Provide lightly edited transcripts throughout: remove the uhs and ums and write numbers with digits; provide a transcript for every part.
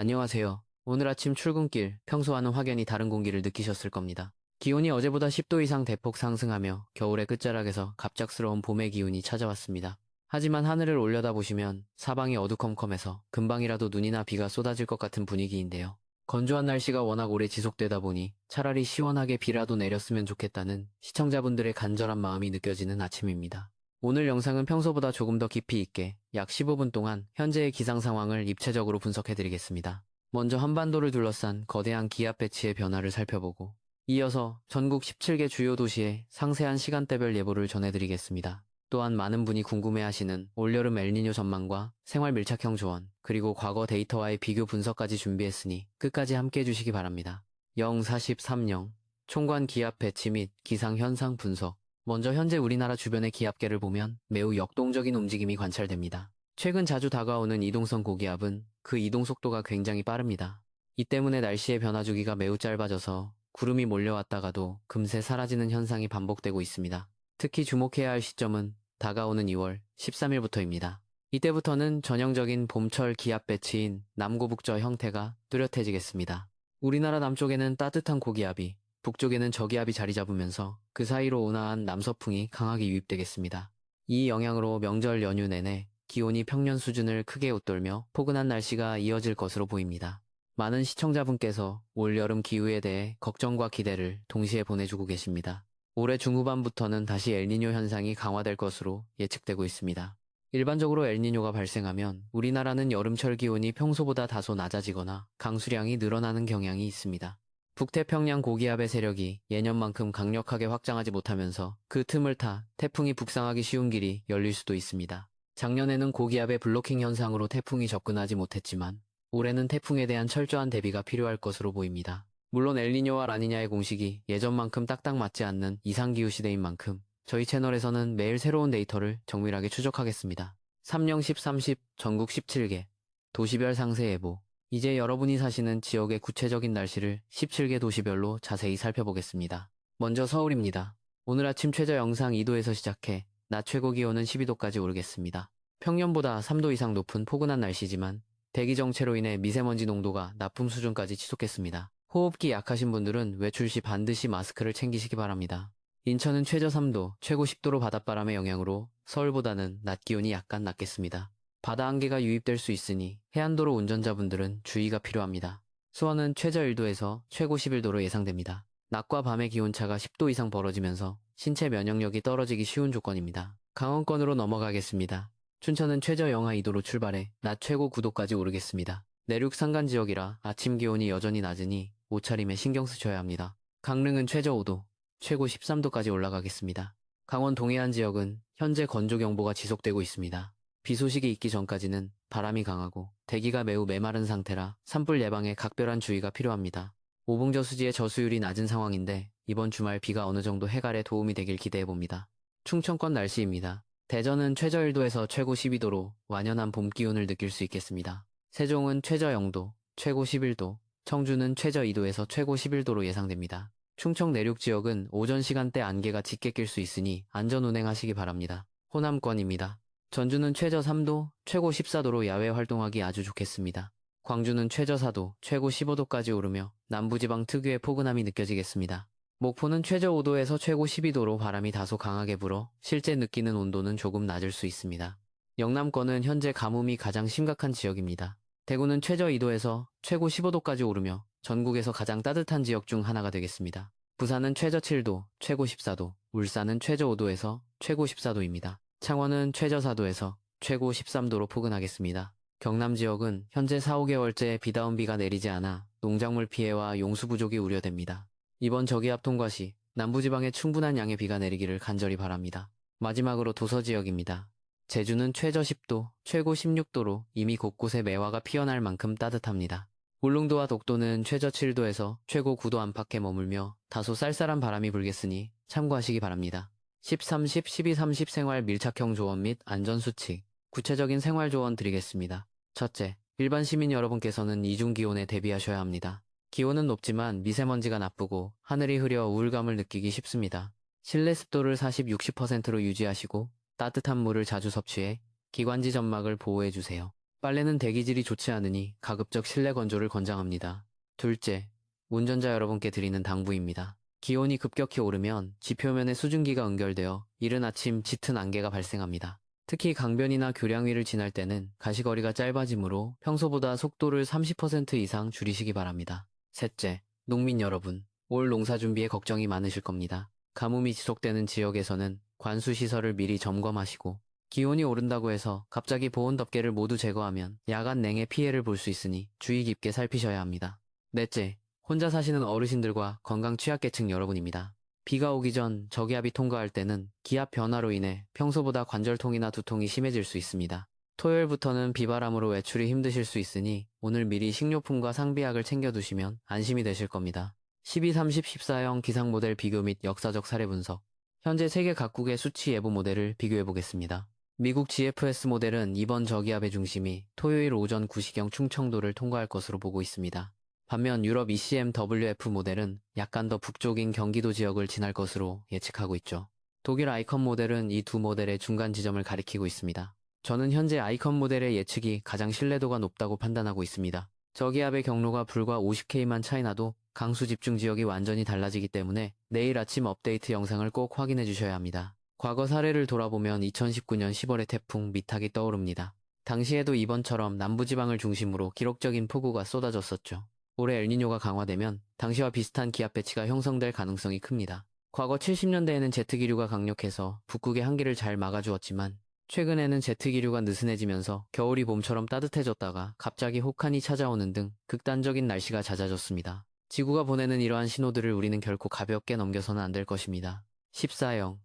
안녕하세요. 오늘 아침 출근길, 평소와는 확연히 다른 공기를 느끼셨을 겁니다. 기온이 어제보다 10도 이상 대폭 상승하며 겨울의 끝자락에서 갑작스러운 봄의 기운이 찾아왔습니다. 하지만 하늘을 올려다보시면 사방이 어두컴컴해서 금방이라도 눈이나 비가 쏟아질 것 같은 분위기인데요. 건조한 날씨가 워낙 오래 지속되다 보니 차라리 시원하게 비라도 내렸으면 좋겠다는 시청자분들의 간절한 마음이 느껴지는 아침입니다. 오늘 영상은 평소보다 조금 더 깊이 있게 약 15분 동안 현재의 기상 상황을 입체적으로 분석해드리겠습니다. 먼저 한반도를 둘러싼 거대한 기압 배치의 변화를 살펴보고 이어서 전국 17개 주요 도시의 상세한 시간대별 예보를 전해드리겠습니다. 또한 많은 분이 궁금해하시는 올여름 엘니뇨 전망과 생활 밀착형 조언, 그리고 과거 데이터와의 비교 분석까지 준비했으니 끝까지 함께 해주시기 바랍니다. 043령 총관 기압 배치 및 기상 현상 분석. 먼저 현재 우리나라 주변의 기압계를 보면 매우 역동적인 움직임이 관찰됩니다. 최근 자주 다가오는 이동성 고기압은 그 이동 속도가 굉장히 빠릅니다. 이 때문에 날씨의 변화 주기가 매우 짧아져서 구름이 몰려왔다가도 금세 사라지는 현상이 반복되고 있습니다. 특히 주목해야 할 시점은 다가오는 2월 13일부터입니다. 이때부터는 전형적인 봄철 기압 배치인 남고북저 형태가 뚜렷해지겠습니다. 우리나라 남쪽에는 따뜻한 고기압이, 북쪽에는 저기압이 자리 잡으면서 그 사이로 온화한 남서풍이 강하게 유입되겠습니다. 이 영향으로 명절 연휴 내내 기온이 평년 수준을 크게 웃돌며 포근한 날씨가 이어질 것으로 보입니다. 많은 시청자분께서 올여름 기후에 대해 걱정과 기대를 동시에 보내주고 계십니다. 올해 중후반부터는 다시 엘니뇨 현상이 강화될 것으로 예측되고 있습니다. 일반적으로 엘니뇨가 발생하면 우리나라는 여름철 기온이 평소보다 다소 낮아지거나 강수량이 늘어나는 경향이 있습니다. 북태평양 고기압의 세력이 예년만큼 강력하게 확장하지 못하면서 그 틈을 타 태풍이 북상하기 쉬운 길이 열릴 수도 있습니다. 작년에는 고기압의 블로킹 현상으로 태풍이 접근하지 못했지만 올해는 태풍에 대한 철저한 대비가 필요할 것으로 보입니다. 물론 엘니뇨와 라니냐의 공식이 예전만큼 딱딱 맞지 않는 이상기후 시대인 만큼 저희 채널에서는 매일 새로운 데이터를 정밀하게 추적하겠습니다. 3령 1030 전국 17개 도시별 상세 예보. 이제 여러분이 사시는 지역의 구체적인 날씨를 17개 도시별로 자세히 살펴보겠습니다. 먼저 서울입니다. 오늘 아침 최저 영상 2도에서 시작해 낮 최고 기온은 12도까지 오르겠습니다. 평년보다 3도 이상 높은 포근한 날씨지만 대기 정체로 인해 미세먼지 농도가 나쁨 수준까지 치솟겠습니다. 호흡기 약하신 분들은 외출 시 반드시 마스크를 챙기시기 바랍니다. 인천은 최저 3도, 최고 10도로 바닷바람의 영향으로 서울보다는 낮 기온이 약간 낮겠습니다. 바다 안개가 유입될 수 있으니 해안도로 운전자분들은 주의가 필요합니다. 수원은 최저 1도에서 최고 11도로 예상됩니다. 낮과 밤의 기온차가 10도 이상 벌어지면서 신체 면역력이 떨어지기 쉬운 조건입니다. 강원권으로 넘어가겠습니다. 춘천은 최저 영하 2도로 출발해 낮 최고 9도까지 오르겠습니다. 내륙 산간 지역이라 아침 기온이 여전히 낮으니 옷차림에 신경 쓰셔야 합니다. 강릉은 최저 5도, 최고 13도까지 올라가겠습니다. 강원 동해안 지역은 현재 건조경보가 지속되고 있습니다. 비 소식이 있기 전까지는 바람이 강하고 대기가 매우 메마른 상태라 산불 예방에 각별한 주의가 필요합니다. 오봉저수지의 저수율이 낮은 상황인데 이번 주말 비가 어느 정도 해갈에 도움이 되길 기대해봅니다. 충청권 날씨입니다. 대전은 최저 1도에서 최고 12도로 완연한 봄 기운을 느낄 수 있겠습니다. 세종은 최저 0도, 최고 11도, 청주는 최저 2도에서 최고 11도로 예상됩니다. 충청 내륙 지역은 오전 시간대 안개가 짙게 낄 수 있으니 안전 운행하시기 바랍니다. 호남권입니다. 전주는 최저 3도, 최고 14도로 야외 활동하기 아주 좋겠습니다. 광주는 최저 4도, 최고 15도까지 오르며 남부지방 특유의 포근함이 느껴지겠습니다. 목포는 최저 5도에서 최고 12도로 바람이 다소 강하게 불어 실제 느끼는 온도는 조금 낮을 수 있습니다. 영남권은 현재 가뭄이 가장 심각한 지역입니다. 대구는 최저 2도에서 최고 15도까지 오르며 전국에서 가장 따뜻한 지역 중 하나가 되겠습니다. 부산은 최저 7도, 최고 14도, 울산은 최저 5도에서 최고 14도입니다. 창원은 최저 4도에서 최고 13도로 포근하겠습니다. 경남 지역은 현재 4, 5개월째 비다운 비가 내리지 않아 농작물 피해와 용수 부족이 우려됩니다. 이번 저기압 통과 시 남부지방에 충분한 양의 비가 내리기를 간절히 바랍니다. 마지막으로 도서 지역입니다. 제주는 최저 10도, 최고 16도로 이미 곳곳에 매화가 피어날 만큼 따뜻합니다. 울릉도와 독도는 최저 7도에서 최고 9도 안팎에 머물며 다소 쌀쌀한 바람이 불겠으니 참고하시기 바랍니다. 10-30, 12-30 생활 밀착형 조언 및 안전수칙, 구체적인 생활 조언 드리겠습니다. 첫째, 일반 시민 여러분께서는 이중기온에 대비하셔야 합니다. 기온은 높지만 미세먼지가 나쁘고 하늘이 흐려 우울감을 느끼기 쉽습니다. 실내 습도를 40-60%로 유지하시고 따뜻한 물을 자주 섭취해 기관지 점막을 보호해주세요. 빨래는 대기질이 좋지 않으니 가급적 실내 건조를 권장합니다. 둘째, 운전자 여러분께 드리는 당부입니다. 기온이 급격히 오르면 지표면에 수증기가 응결되어 이른 아침 짙은 안개가 발생합니다. 특히 강변이나 교량 위를 지날 때는 가시거리가 짧아지므로 평소보다 속도를 30% 이상 줄이시기 바랍니다. 셋째, 농민 여러분, 올 농사 준비에 걱정이 많으실 겁니다. 가뭄이 지속되는 지역에서는 관수시설을 미리 점검하시고 기온이 오른다고 해서 갑자기 보온 덮개를 모두 제거하면 야간 냉해 피해를 볼 수 있으니 주의 깊게 살피셔야 합니다. 넷째, 혼자 사시는 어르신들과 건강 취약계층 여러분입니다. 비가 오기 전 저기압이 통과할 때는 기압 변화로 인해 평소보다 관절통이나 두통이 심해질 수 있습니다. 토요일부터는 비바람으로 외출이 힘드실 수 있으니 오늘 미리 식료품과 상비약을 챙겨두시면 안심이 되실 겁니다. 12-30 14형 기상 모델 비교 및 역사적 사례 분석. 현재 세계 각국의 수치 예보 모델을 비교해 보겠습니다. 미국 GFS 모델은 이번 저기압의 중심이 토요일 오전 9시경 충청도를 통과할 것으로 보고 있습니다. 반면 유럽 ECMWF 모델은 약간 더 북쪽인 경기도 지역을 지날 것으로 예측하고 있죠. 독일 아이컨 모델은 이 두 모델의 중간 지점을 가리키고 있습니다. 저는 현재 아이컨 모델의 예측이 가장 신뢰도가 높다고 판단하고 있습니다. 저기압의 경로가 불과 50K만 차이 나도 강수 집중 지역이 완전히 달라지기 때문에 내일 아침 업데이트 영상을 꼭 확인해 주셔야 합니다. 과거 사례를 돌아보면 2019년 10월의 태풍 미탁이 떠오릅니다. 당시에도 이번처럼 남부지방을 중심으로 기록적인 폭우가 쏟아졌었죠. 올해 엘니뇨가 강화되면 당시와 비슷한 기압 배치가 형성될 가능성이 큽니다. 과거 70년대에는 제트기류가 강력해서 북극의 한기를 잘 막아주었지만 최근에는 제트기류가 느슨해지면서 겨울이 봄처럼 따뜻해졌다가 갑자기 혹한이 찾아오는 등 극단적인 날씨가 잦아졌습니다. 지구가 보내는 이러한 신호들을 우리는 결코 가볍게 넘겨서는 안 될 것입니다. 14형,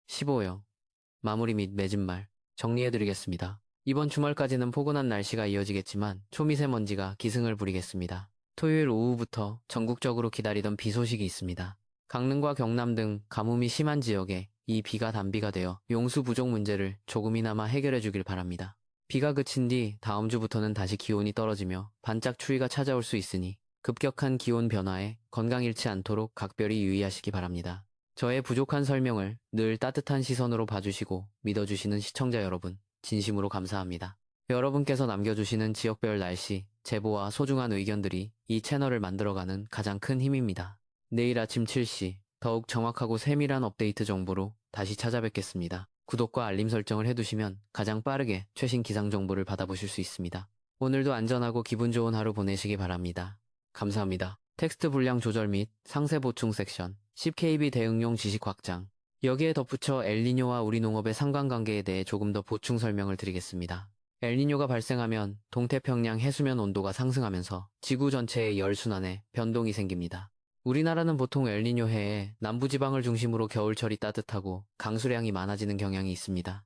15형, 마무리 및 맺은 말 정리해드리겠습니다. 이번 주말까지는 포근한 날씨가 이어지겠지만 초미세먼지가 기승을 부리겠습니다. 토요일 오후부터 전국적으로 기다리던 비 소식이 있습니다. 강릉과 경남 등 가뭄이 심한 지역에 이 비가 단비가 되어 용수 부족 문제를 조금이나마 해결해 주길 바랍니다. 비가 그친 뒤 다음 주부터는 다시 기온이 떨어지며 반짝 추위가 찾아올 수 있으니 급격한 기온 변화에 건강 잃지 않도록 각별히 유의하시기 바랍니다. 저의 부족한 설명을 늘 따뜻한 시선으로 봐주시고 믿어주시는 시청자 여러분, 진심으로 감사합니다. 여러분께서 남겨주시는 지역별 날씨, 제보와 소중한 의견들이 이 채널을 만들어가는 가장 큰 힘입니다. 내일 아침 7시 더욱 정확하고 세밀한 업데이트 정보로 다시 찾아뵙겠습니다. 구독과 알림 설정을 해두시면 가장 빠르게 최신 기상 정보를 받아보실 수 있습니다. 오늘도 안전하고 기분 좋은 하루 보내시기 바랍니다. 감사합니다. 텍스트 분량 조절 및 상세 보충 섹션, 10KB 대응용 지식 확장. 여기에 덧붙여 엘니뇨와 우리 농업의 상관관계에 대해 조금 더 보충 설명을 드리겠습니다. 엘니뇨가 발생하면 동태평양 해수면 온도가 상승하면서 지구 전체의 열순환에 변동이 생깁니다. 우리나라는 보통 엘니뇨 해에 남부지방을 중심으로 겨울철이 따뜻하고 강수량이 많아지는 경향이 있습니다.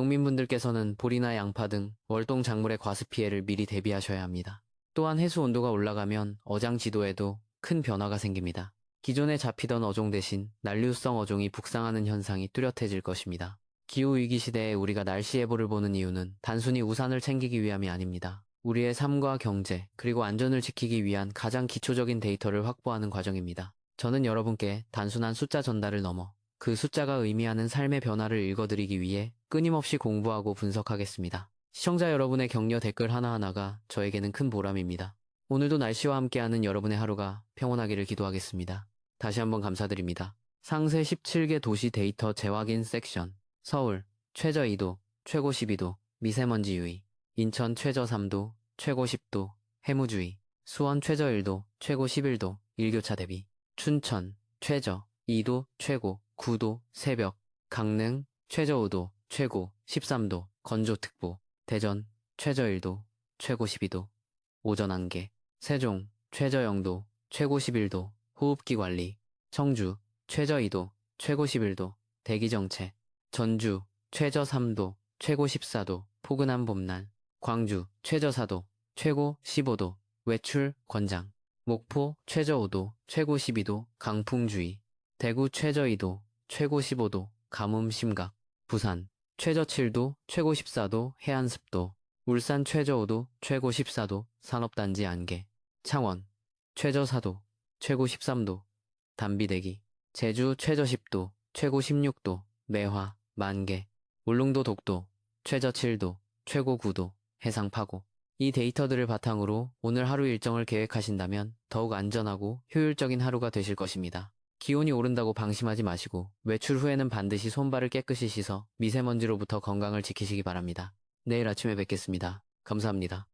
농민분들께서는 보리나 양파 등 월동 작물의 과습 피해를 미리 대비하셔야 합니다. 또한 해수 온도가 올라가면 어장 지도에도 큰 변화가 생깁니다. 기존에 잡히던 어종 대신 난류성 어종이 북상하는 현상이 뚜렷해질 것입니다. 기후위기 시대에 우리가 날씨 예보를 보는 이유는 단순히 우산을 챙기기 위함이 아닙니다. 우리의 삶과 경제, 그리고 안전을 지키기 위한 가장 기초적인 데이터를 확보하는 과정입니다. 저는 여러분께 단순한 숫자 전달을 넘어 그 숫자가 의미하는 삶의 변화를 읽어드리기 위해 끊임없이 공부하고 분석하겠습니다. 시청자 여러분의 격려 댓글 하나하나가 저에게는 큰 보람입니다. 오늘도 날씨와 함께하는 여러분의 하루가 평온하기를 기도하겠습니다. 다시 한번 감사드립니다. 상세 17개 도시 데이터 재확인 섹션. 서울, 최저 2도, 최고 12도, 미세먼지 유의. 인천 최저 3도, 최고 10도, 해무주의. 수원 최저 1도, 최고 11도, 일교차 대비. 춘천, 최저 2도, 최고 9도, 새벽. 강릉, 최저 5도, 최고 13도, 건조특보. 대전, 최저 1도, 최고 12도, 오전 안개. 세종, 최저 0도, 최고 11도, 호흡기 관리. 청주, 최저 2도, 최고 11도, 대기정체. 전주, 최저 3도, 최고 14도, 포근한 봄날. 광주, 최저 4도, 최고 15도, 외출 권장. 목포, 최저 5도, 최고 12도, 강풍주의. 대구, 최저 2도, 최고 15도, 가뭄 심각. 부산, 최저 7도, 최고 14도, 해안습도. 울산 최저 5도, 최고 14도, 산업단지 안개. 창원, 최저 4도, 최고 13도, 단비대기. 제주 최저 10도, 최고 16도, 매화, 만개. 울릉도 독도, 최저 7도, 최고 9도, 해상파고. 이 데이터들을 바탕으로 오늘 하루 일정을 계획하신다면 더욱 안전하고 효율적인 하루가 되실 것입니다. 기온이 오른다고 방심하지 마시고 외출 후에는 반드시 손발을 깨끗이 씻어 미세먼지로부터 건강을 지키시기 바랍니다. 내일 아침에 뵙겠습니다. 감사합니다.